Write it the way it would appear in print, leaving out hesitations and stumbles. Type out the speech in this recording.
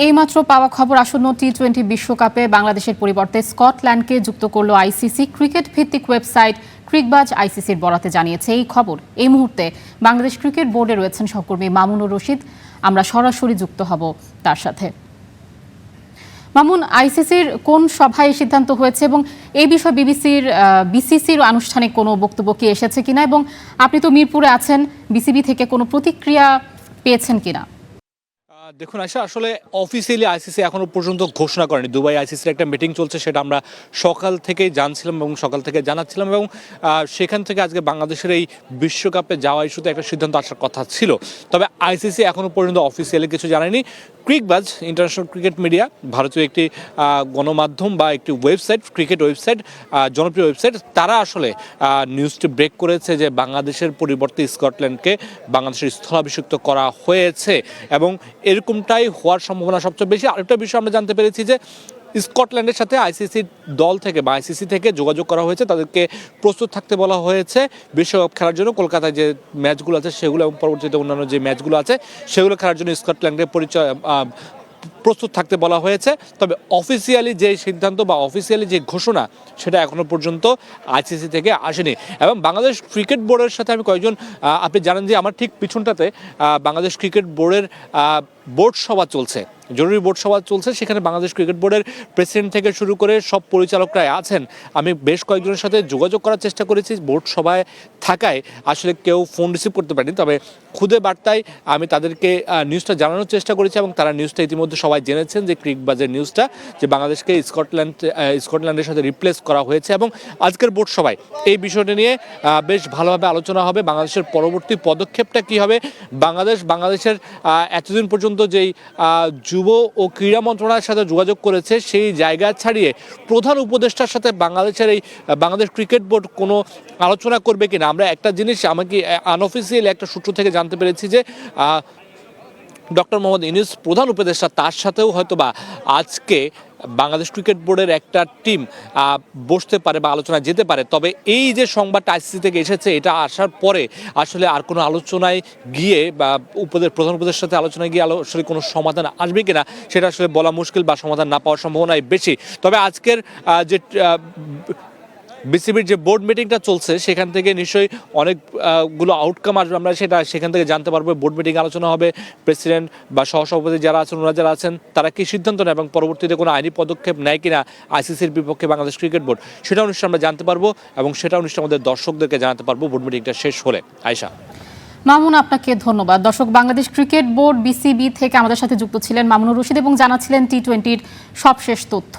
এইমাত্র পাওয়া খবর, আসন্ন টি-20 বিশ্বকাপে বাংলাদেশের পরিবর্তে স্কটল্যান্ডকে যুক্ত করল আইসিসি। ক্রিকেট ভিত্তিক ওয়েবসাইট ক্রিকবাজ আইসিসির বরাতে জানিয়েছে এই খবর। এই মুহূর্তে বাংলাদেশ ক্রিকেট বোর্ডে রয়েছেন সহকর্মী মামুনুর রশিদ। আমরা সরাসরি যুক্ত হব তার সাথে। মামুন, আইসিসির কোন সভায় সিদ্ধান্ত হয়েছে এবং এই বিষয়ে বিসিসির আনুষ্ঠানিক কোনো বক্তব্য কি এসেছে কিনা, এবং আপনি তো মিরপুরে আছেন, বিসিবি থেকে কোনো প্রতিক্রিয়া পেয়েছেন কিনা? দেখুন আয়শা, আসলে অফিসিয়ালি আইসিসি এখনো পর্যন্ত ঘোষণা করেনি। দুবাই আইসিসির একটা মিটিং চলছে, সেটা আমরা সকাল থেকেই জানছিলাম এবং সকাল থেকে জানাচ্ছিলাম, এবং সেখান থেকে আজকে বাংলাদেশের এই বিশ্বকাপে যাওয়া ইস্যুতে একটা সিদ্ধান্ত আসার কথা ছিল। তবে আইসিসি এখনো পর্যন্ত অফিসিয়ালি কিছু জানায়নি। ক্রিকবাজ ইন্টারন্যাশনাল ক্রিকেট মিডিয়া, ভারতীয় একটি গণমাধ্যম বা একটি ওয়েবসাইট, ক্রিকেট ওয়েবসাইট, জনপ্রিয় ওয়েবসাইট, তারা আসলে নিউজটি ব্রেক করেছে যে বাংলাদেশের পরিবর্তে স্কটল্যান্ডকে বাংলাদেশের স্থলাভিষিক্ত করা হয়েছে, এবং এরকমটাই হওয়ার সম্ভাবনা সবচেয়ে বেশি। আরেকটা বিষয় আমরা জানতে পেরেছি যে স্কটল্যান্ডের সাথে আইসিসির দল থেকে বা আইসিসি থেকে যোগাযোগ করা হয়েছে, তাদেরকে প্রস্তুত থাকতে বলা হয়েছে বিশ্বকাপ খেলার জন্য। কলকাতায় যে ম্যাচগুলো আছে সেগুলো এবং পরবর্তীতে অন্যান্য যে ম্যাচগুলো আছে সেগুলো খেলার জন্য স্কটল্যান্ডের প্রস্তুত থাকতে বলা হয়েছে। তবে অফিসিয়ালি যে সিদ্ধান্ত বা অফিসিয়ালি যে ঘোষণা সেটা এখনো পর্যন্ত আইসিসি থেকে আসেনি। এবং বাংলাদেশ ক্রিকেট বোর্ডের সাথে আমি কয়েকজন, আপনি জানেন যে আমার ঠিক পিছনটাতে বাংলাদেশ ক্রিকেট বোর্ডের বোর্ড সভা চলছে, জরুরি বোর্ড সভা চলছে। সেখানে বাংলাদেশ ক্রিকেট বোর্ডের প্রেসিডেন্ট থেকে শুরু করে সব পরিচালকরাই আছেন। আমি বেশ কয়েকজনের সাথে যোগাযোগ করার চেষ্টা করেছি, বোর্ড সভায় থাকায় আসলে কেউ ফোন রিসিভ করতে পারেনি। তবে খুদে বার্তায় আমি তাদেরকে নিউজটা জানানোর চেষ্টা করেছি, এবং তারা নিউজটা ইতিমধ্যে সবাই জেনেছেন যে ক্রিকবাজের নিউজটা, যে বাংলাদেশকে স্কটল্যান্ডের সাথে রিপ্লেস করা হয়েছে। এবং আজকের বোর্ড সভায় এই বিষয়টা নিয়ে বেশ ভালোভাবে আলোচনা হবে। বাংলাদেশের পরবর্তী পদক্ষেপটা কী হবে, বাংলাদেশের এতদিন পর্যন্ত যেই যুব ও ক্রীড়া মন্ত্রণালয়ের সাথে যোগাযোগ করেছে, সেই জায়গা ছাড়িয়ে প্রধান উপদেষ্টার সাথে বাংলাদেশ ক্রিকেট বোর্ড কোনো আলোচনা করবে কিনা। আমরা একটা জিনিস আমাকে আনঅফিসিয়াল একটা সূত্র থেকে জানতে পেরেছি যে ডক্টর মোহাম্মদ ইউনূস প্রধান উপদেষ্টা, তার সাথেও হয়তোবা আজকে বাংলাদেশ ক্রিকেট বোর্ডের একটা টিম বসতে পারে বা আলোচনায় যেতে পারে। তবে এই যে সংবাদটা আইসিসি থেকে এসেছে, এটা আসার পরে আসলে আর কোনো আলোচনায় গিয়ে বা প্রধান উপদেষ্টার সাথে আলোচনায় গিয়ে আসলে কোনো সমাধান আসবে কিনা সেটা আসলে বলা মুশকিল, বা সমাধান না পাওয়ার সম্ভাবনাই বেশি। তবে আজকের যে বিসিবির যে বোর্ড মিটিংটা চলছে, সেখান থেকে নিশ্চয়ই অনেকগুলো আউটকাম আসবে, আমরা সেখান থেকে জানতে পারবো। বোর্ড মিটিং আলোচনা হবে, প্রেসিডেন্ট বা সহসভাপতি যারা আছেন, ওনারা যারা আছেন, তারা কি সিদ্ধান্ত নেয় এবং পরবর্তীতে কোনো আইনি পদক্ষেপ নেয় কিনা আইসিসির বিপক্ষে বাংলাদেশ ক্রিকেট বোর্ড, সেটাও নিশ্চয়ই আমরা জানতে পারবো, এবং সেটাও নিশ্চয়ই আমাদের দর্শকদেরকে জানাতে পারবো বোর্ড মিটিংটা শেষ হলে। আয়শা। মামুন, আপনাকে ধন্যবাদ। দর্শক, বাংলাদেশ ক্রিকেট বোর্ড বিসিবি থেকে আমাদের সাথে যুক্ত ছিলেন মামুনুর রশিদ এবং জানাচ্ছিলেন টি-20-র সবশেষ তথ্য।